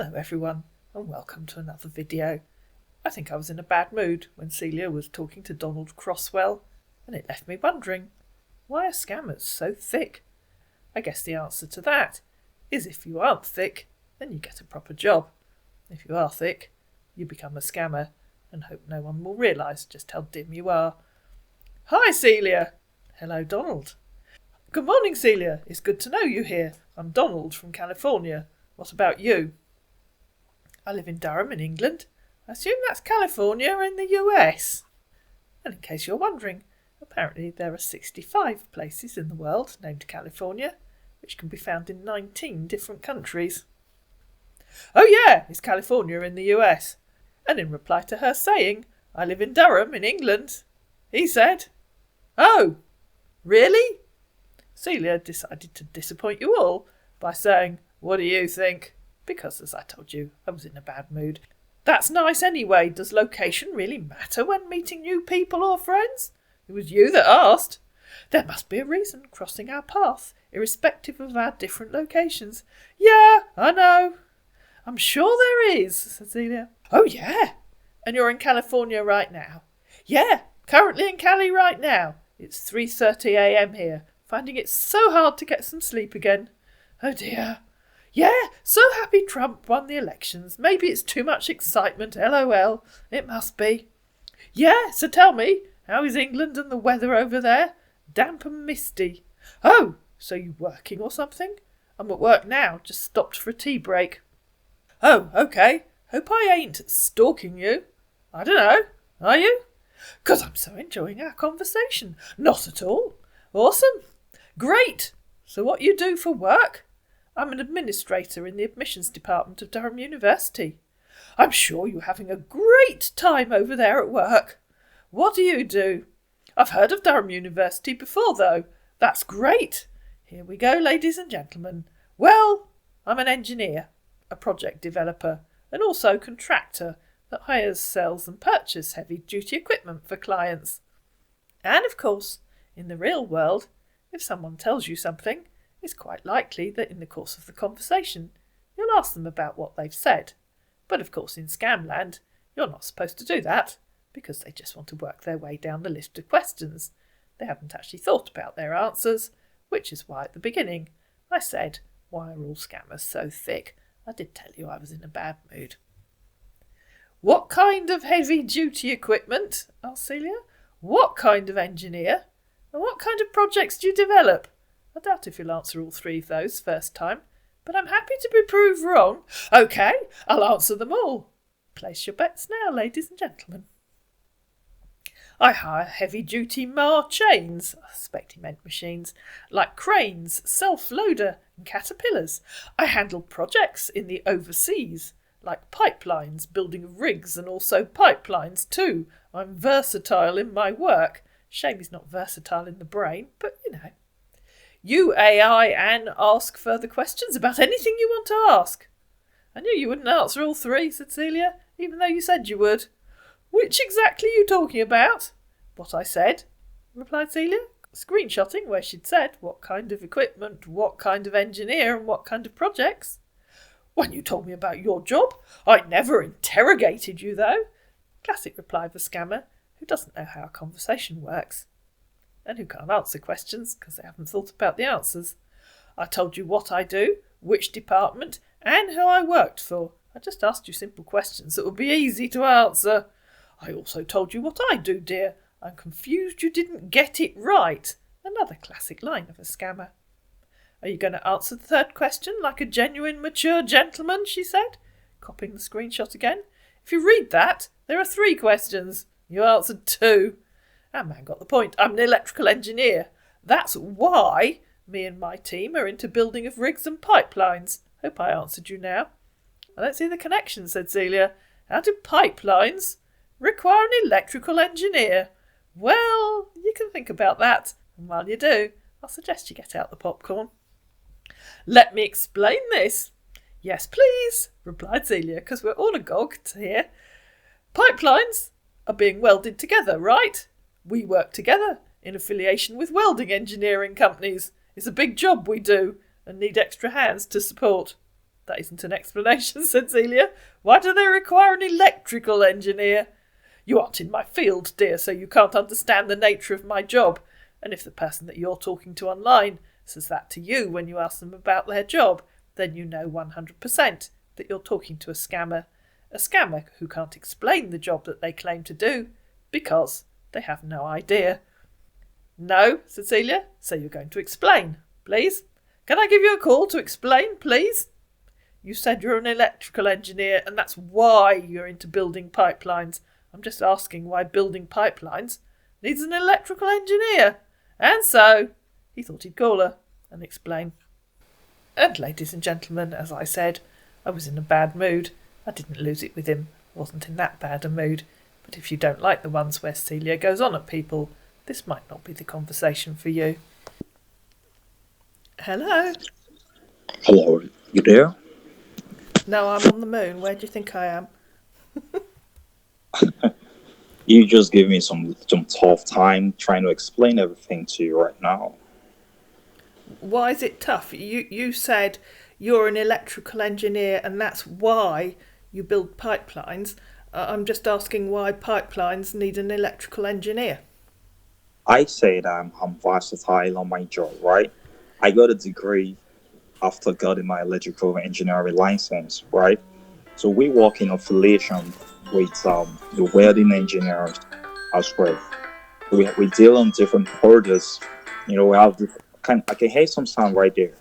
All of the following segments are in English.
Hello everyone, and welcome to another video. I think I was in a bad mood when Celia was talking to Donald Crosswell, and it left me wondering, why are scammers so thick? I guess the answer to that is if you aren't thick, then you get a proper job. If you are thick, you become a scammer, and hope no one will realise just how dim you are. Hi Celia! Hello Donald. Good morning Celia, it's good to know you here. I'm Donald from California. What about you? I live in Durham in England. I assume that's California in the US. And in case you're wondering, apparently there are 65 places in the world named California, which can be found in 19 different countries. Oh yeah, it's California in the US. And in reply to her saying, I live in Durham in England, he said, Oh, really? Celia decided to disappoint you all by saying, What do you think? Because, as I told you, I was in a bad mood. That's nice anyway. Does location really matter when meeting new people or friends? It was you that asked. There must be a reason crossing our path, irrespective of our different locations. Yeah, I know. I'm sure there is, said Celia. Oh, yeah. And you're in California right now? Yeah, currently in Cali right now. It's 3:30 a.m. here, finding it so hard to get some sleep again. Oh, dear. Yeah, so happy Trump won the elections. Maybe it's too much excitement, LOL. It must be. Yeah, so tell me, how is England and the weather over there? Damp and misty. Oh, so you working or something? I'm at work now, just stopped for a tea break. Oh, okay. Hope I ain't stalking you. I don't know. Are you? 'Cause I'm so enjoying our conversation. Not at all. Awesome. Great. So what you do for work? I'm an administrator in the admissions department of Durham University. I'm sure you're having a great time over there at work. What do you do? I've heard of Durham University before, though. That's great. Here we go, ladies and gentlemen. Well, I'm an engineer, a project developer, and also contractor that hires, sells and purchases heavy-duty equipment for clients. And, of course, in the real world, if someone tells you something, it's quite likely that in the course of the conversation you'll ask them about what they've said. But of course in Scamland you're not supposed to do that, because they just want to work their way down the list of questions. They haven't actually thought about their answers, which is why at the beginning I said, why are all scammers so thick? I did tell you I was in a bad mood. What kind of heavy-duty equipment? Asked Celia. What kind of engineer? And what kind of projects do you develop? I doubt if you'll answer all three of those first time, but I'm happy to be proved wrong. OK, I'll answer them all. Place your bets now, ladies and gentlemen. I hire heavy-duty chains, I suspect he meant machines, like cranes, self-loader and caterpillars. I handle projects in the overseas, like pipelines, building of rigs and also pipelines too. I'm versatile in my work. Shame he's not versatile in the brain, but you know. You AI and ask further questions about anything you want to ask. I knew you wouldn't answer all three, said Celia, even though you said you would. Which exactly are you talking about? What I said, replied Celia, screenshotting where she'd said what kind of equipment, what kind of engineer and what kind of projects. When you told me about your job, I never interrogated you though. Classic reply of a scammer who doesn't know how a conversation works. And who can't answer questions because they haven't thought about the answers. I told you what I do, which department, and who I worked for. I just asked you simple questions that would be easy to answer. I also told you what I do, dear. I'm confused you didn't get it right. Another classic line of a scammer. Are you going to answer the third question like a genuine, mature gentleman, she said, copying the screenshot again. If you read that, there are 3 questions. You answered 2. Our man got the point. I'm an electrical engineer. That's why me and my team are into building of rigs and pipelines. Hope I answered you now. I don't see the connection, said Celia. How do pipelines require an electrical engineer? Well, you can think about that. And while you do, I'll suggest you get out the popcorn. Let me explain this. Yes, please, replied Celia, because we're all agog to hear. Pipelines are being welded together, right? We work together in affiliation with welding engineering companies. It's a big job we do and need extra hands to support. That isn't an explanation, said Celia. Why do they require an electrical engineer? You aren't in my field, dear, so you can't understand the nature of my job. And if the person that you're talking to online says that to you when you ask them about their job, then you know 100% that you're talking to a scammer who can't explain the job that they claim to do because they have no idea. No, said Celia, so you're going to explain, please? Can I give you a call to explain, please? You said you're an electrical engineer and that's why you're into building pipelines. I'm just asking why building pipelines needs an electrical engineer. And so he thought he'd call her and explain. And ladies and gentlemen, as I said, I was in a bad mood. I didn't lose it with him. I wasn't in that bad a mood. But if you don't like the ones where Celia goes on at people, this might not be the conversation for you. Hello? Hello, you there? No, I'm on the moon. Where do you think I am? You just gave me some tough time trying to explain everything to you right now. Why is it tough? You said you're an electrical engineer and that's why you build pipelines. I'm just asking why pipelines need an electrical engineer. I said I'm versatile on my job, right? I got a degree after getting my electrical engineering license, right? So we work in affiliation with the welding engineers as well. We deal on different orders. We have I can hear some sound right there.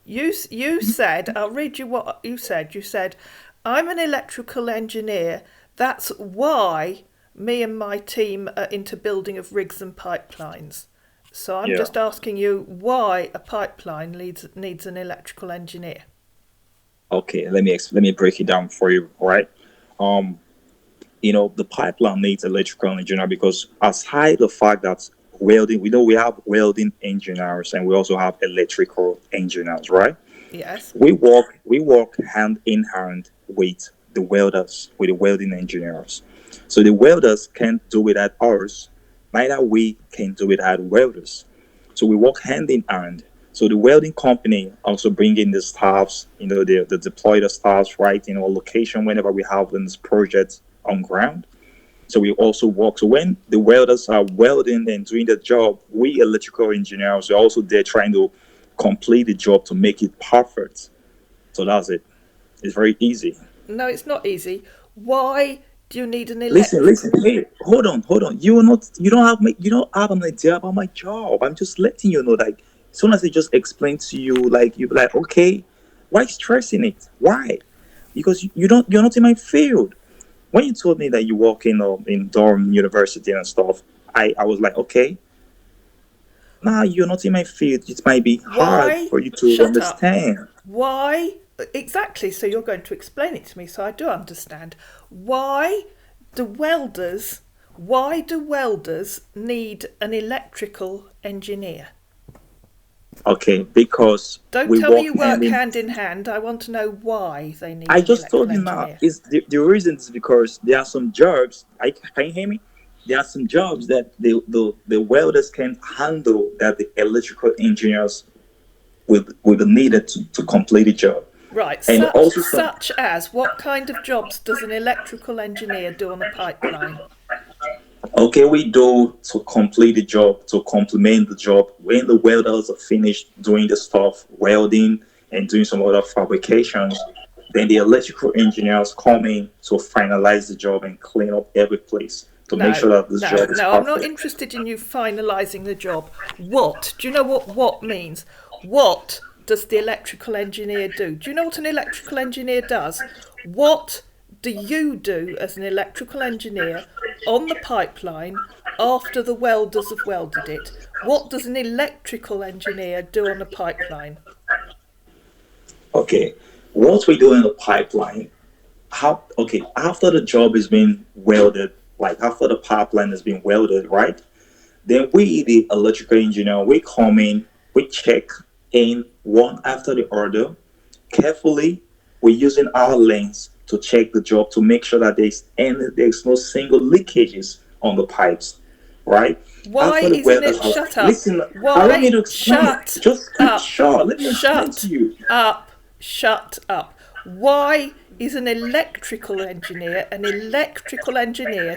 You said, I'll read you what you said. You said, I'm an electrical engineer. That's why me and my team are into building of rigs and pipelines. So I'm just asking you why a pipeline needs an electrical engineer. Okay, let me break it down for you, right? The pipeline needs electrical engineer because aside the fact that welding, we have welding engineers and we also have electrical engineers, right? Yes. We work hand in hand with the welders, with the welding engineers. So the welders can't do it at ours, neither we can do it at welders. So we work hand in hand. So the welding company also bring in the staffs, they deploy the staffs right in our location whenever we have this project on ground. So we also work. So when the welders are welding and doing the job, we electrical engineers are also there trying to complete the job to make it perfect. So that's it. It's very easy. No, it's not easy. Why do you need an electrical? Listen. Hey, hold on. You don't have an idea about my job. I'm just letting you know. Like, as soon as I just explain to you, like you'll be like, okay, why stressing it? Why? Because you're not in my field. When you told me that you work in dorm university and stuff, I was like, okay. Nah, you're not in my field. It might be hard for you to understand. Up. Why? Exactly. So you're going to explain it to me so I do understand. Why do welders need an electrical engineer? Okay, because don't tell me you work hand in hand. I want to know why they need. I just told you now. Is the reason is because there are some jobs. Can you hear me? There are some jobs that the welders can't handle that the electrical engineers will be needed to complete the job. Right. And such as what kind of jobs does an electrical engineer do on a pipeline? Okay, we do to complete the job, to complement the job. When the welders are finished doing the stuff, welding and doing some other fabrications, then the electrical engineers come in to finalize the job and clean up every place to make sure that this job is perfect. No, I'm not interested in you finalising the job. What? Do you know what means? What does the electrical engineer do? Do you know what an electrical engineer does? What do you do as an electrical engineer on the pipeline after the welders have welded it? What does an electrical engineer do on a pipeline? Okay, what we do in the pipeline, after the job is being welded, like after the pipeline has been welded, right? Then we, the electrical engineer, we come in, we check in one after the other. Carefully, we're using our lens to check the job to make sure that there's no single leakages on the pipes, right? Why isn't it? Shut up. Listen, why? Allow me to explain. Shut Just keep up. short. Let me explain to you. Shut Shut up. Why is an electrical engineer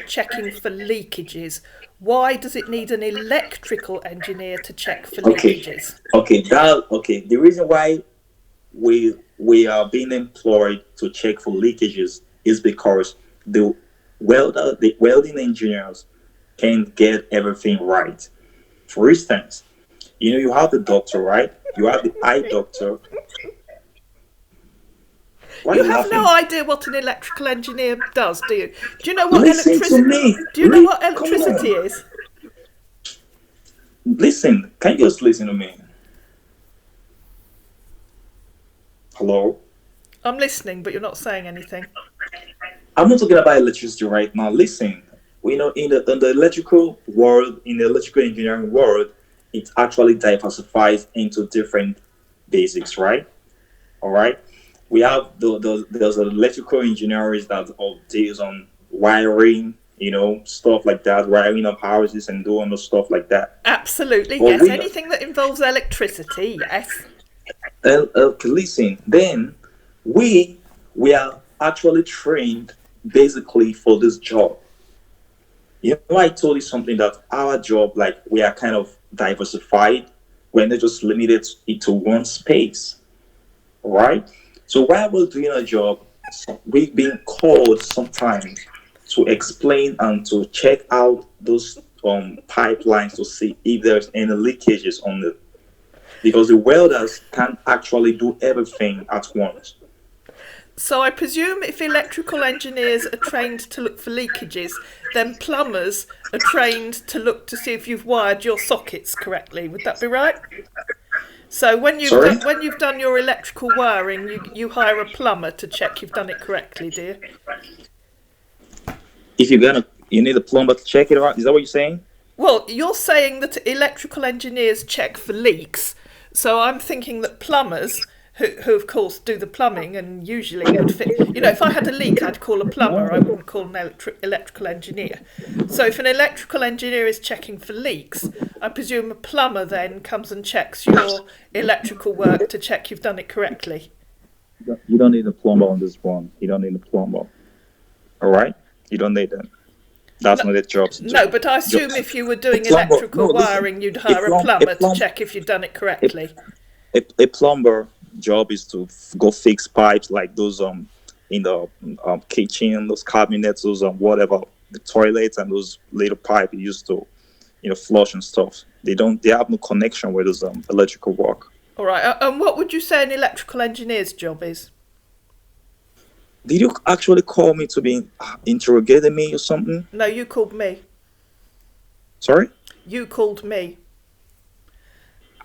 checking for leakages? Why does it need an electrical engineer to check for Okay, leakages? okay. The reason why we are being employed to check for leakages is because the welding engineers can't get everything right. For instance, you have the doctor, right? You have the eye doctor. Why are You you have no laughing? idea what an electrical engineer does, do you? Do you know what Listen to electricity? me. Do you know what Come electricity on. is? Listen. Can you just listen to me? Hello? I'm listening, but you're not saying anything. I'm not talking about electricity right now. Listen. In the electrical world, in the electrical engineering world, it actually diversifies into different basics, right? All right. We have there's electrical engineers that all deals on wiring, stuff like that, wiring of houses and doing the stuff like that. Absolutely, But yes. we Anything that involves electricity, yes. listen, then we we are actually trained basically for this job. I told you something that our job, like we are kind of diversified. We're not just limited into one space, right? So while we're doing a job, we've been called sometimes to explain and to check out those pipelines to see if there's any leakages on the because the welders can't actually do everything at once. So I presume if electrical engineers are trained to look for leakages, then plumbers are trained to look to see if you've wired your sockets correctly. Would that be right? So Sorry? when you've done your electrical wiring, you hire a plumber to check you've done it correctly, do you? If you need a plumber to check it out. Is that what you're saying? Well, you're saying that electrical engineers check for leaks, so I'm thinking that plumbers, who of course do the plumbing and usually would fit. If I had a leak, I'd call a plumber. I wouldn't call an electrical engineer. So if an electrical engineer is checking for leaks, I presume a plumber then comes and checks your electrical work to check you've done it correctly. You don't need a plumber on this one. You don't need a plumber. All right? You don't need that. That's No, not their job to do. no, but I assume if you were doing Plumber, no, electrical listen. wiring, you'd hire a plumber to check if you've done it A, correctly. a plumber job is to go fix pipes like those in the kitchen, those cabinets, those whatever, the toilets and those little pipe you used to flush and stuff. They have no connection with those electrical work. All right, and what would you say an electrical engineer's job is? Did you actually call me to be interrogating me or something? No, you called me. Sorry? You called me.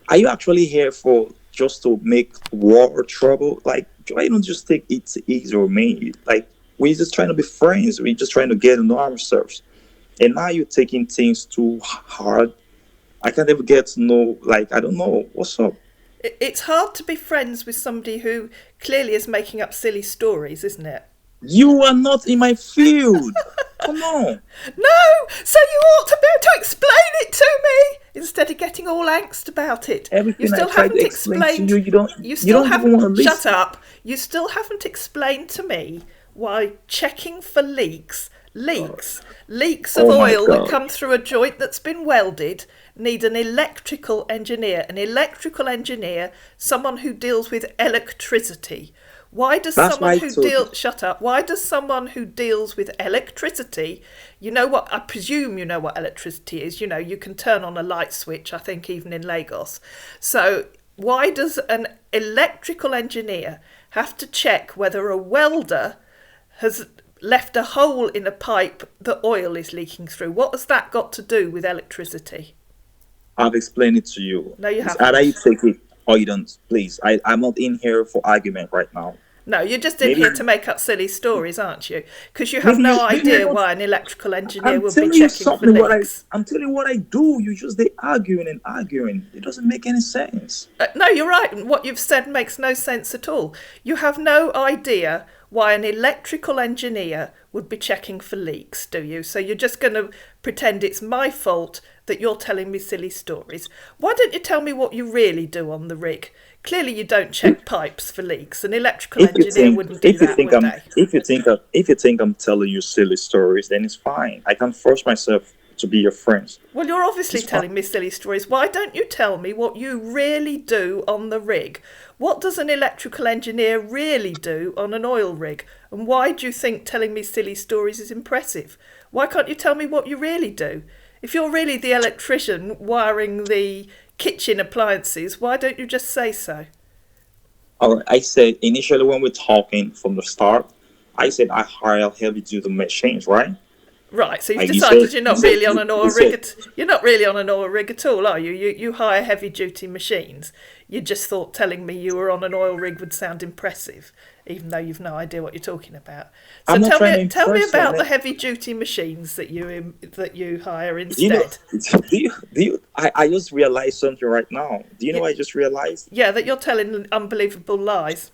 Are you actually here for just to make war or trouble? Like, why don't just take it easy with me? Like, we're just trying to be friends. We're just trying to get to know ourselves. And now you're taking things too hard. I can't ever get to know, like, I don't know. What's up? It's hard to be friends with somebody who clearly is making up silly stories, isn't it? You are not in my field. Come on. No! So you ought to be able to explain it to me instead of getting all angst about it. Everything You still I try haven't to explain explained. to you, you don't even want to Shut listen. up. You still haven't explained to me why checking for leaks of Oh my oil that God. come through a joint that's been welded need an electrical engineer. An electrical engineer, someone who deals with electricity. Why does That's someone why I who told you. shut up? Why does someone who deals with electricity, I presume you know what electricity is. You can turn on a light switch, I think even in Lagos. So why does an electrical engineer have to check whether a welder has left a hole in a pipe that oil is leaking through? What has that got to do with electricity? I've explained it to you. No, you It's haven't. either you take it or you don't. Please, I'm not in here for argument right now. No, you're just in Maybe, here to make up silly stories, aren't you? Because you have maybe, no maybe idea you're not. why an electrical engineer I'm would be telling you checking for something. leaks. I'm telling you what I do. You just they arguing and arguing. It doesn't make any sense. No, you're right. And what you've said makes no sense at all. You have no idea why an electrical engineer would be checking for leaks, do you? So you're just going to pretend it's my fault that you're telling me silly stories. Why don't you tell me what you really do on the rig? Clearly you don't check pipes for leaks. An electrical engineer wouldn't do that, would they? If you think I'm telling you silly stories, then it's fine. I can force myself to be your friend. Well, you're obviously telling me silly stories. Why don't you tell me what you really do on the rig? What does an electrical engineer really do on an oil rig? And why do you think telling me silly stories is impressive? Why can't you tell me what you really do? If you're really the electrician wiring the kitchen appliances, why don't you just say so? I said initially when we're talking from the start, I said I hire heavy duty machines, right? Right, so you've Like decided you're not really on an oil rig. said, You're not really on an oil rig at all, are you? You hire heavy duty machines. You just thought telling me you were on an oil rig would sound impressive, even though you've no idea what you're talking about. So tell me about the heavy duty machines that you hire instead. I just realized something right now. Do you know what I just realized? Yeah, that you're telling unbelievable lies.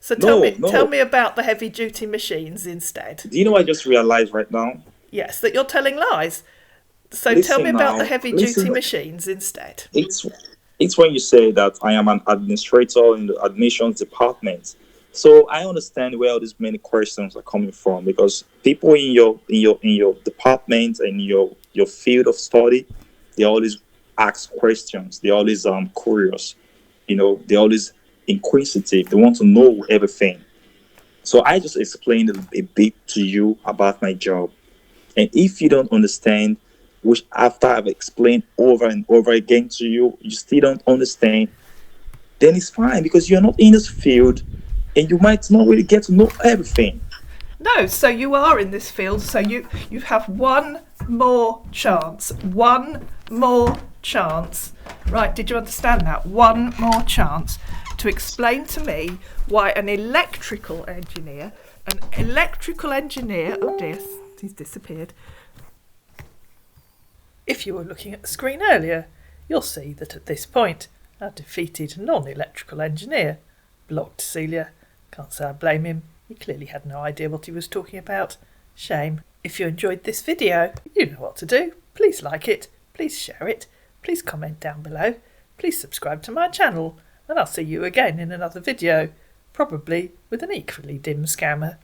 So No. tell me about the heavy duty machines instead. Do you know what I just realized right now? Yes, that you're telling lies. So tell me about the heavy duty machines instead. It's when you say that I am an administrator in the admissions department. So I understand where all these many questions are coming from, because people in your department and your field of study, they always ask questions. They always curious. They always inquisitive. They want to know everything. So I just explained a bit to you about my job. And if you don't understand, which after I've explained over and over again to you, you still don't understand, then it's fine, because you're not in this field and you might not really get to know everything. No, so you are in this field, so you have one more chance. One more chance. Right, did you understand that? One more chance to explain to me why an electrical engineer, oh dear, he's disappeared. If you were looking at the screen earlier, you'll see that at this point, our defeated non-electrical engineer blocked Celia. Can't say I blame him. He clearly had no idea what he was talking about. Shame. If you enjoyed this video, you know what to do. Please like it. Please share it. Please comment down below. Please subscribe to my channel. And I'll see you again in another video. Probably with an equally dim scammer.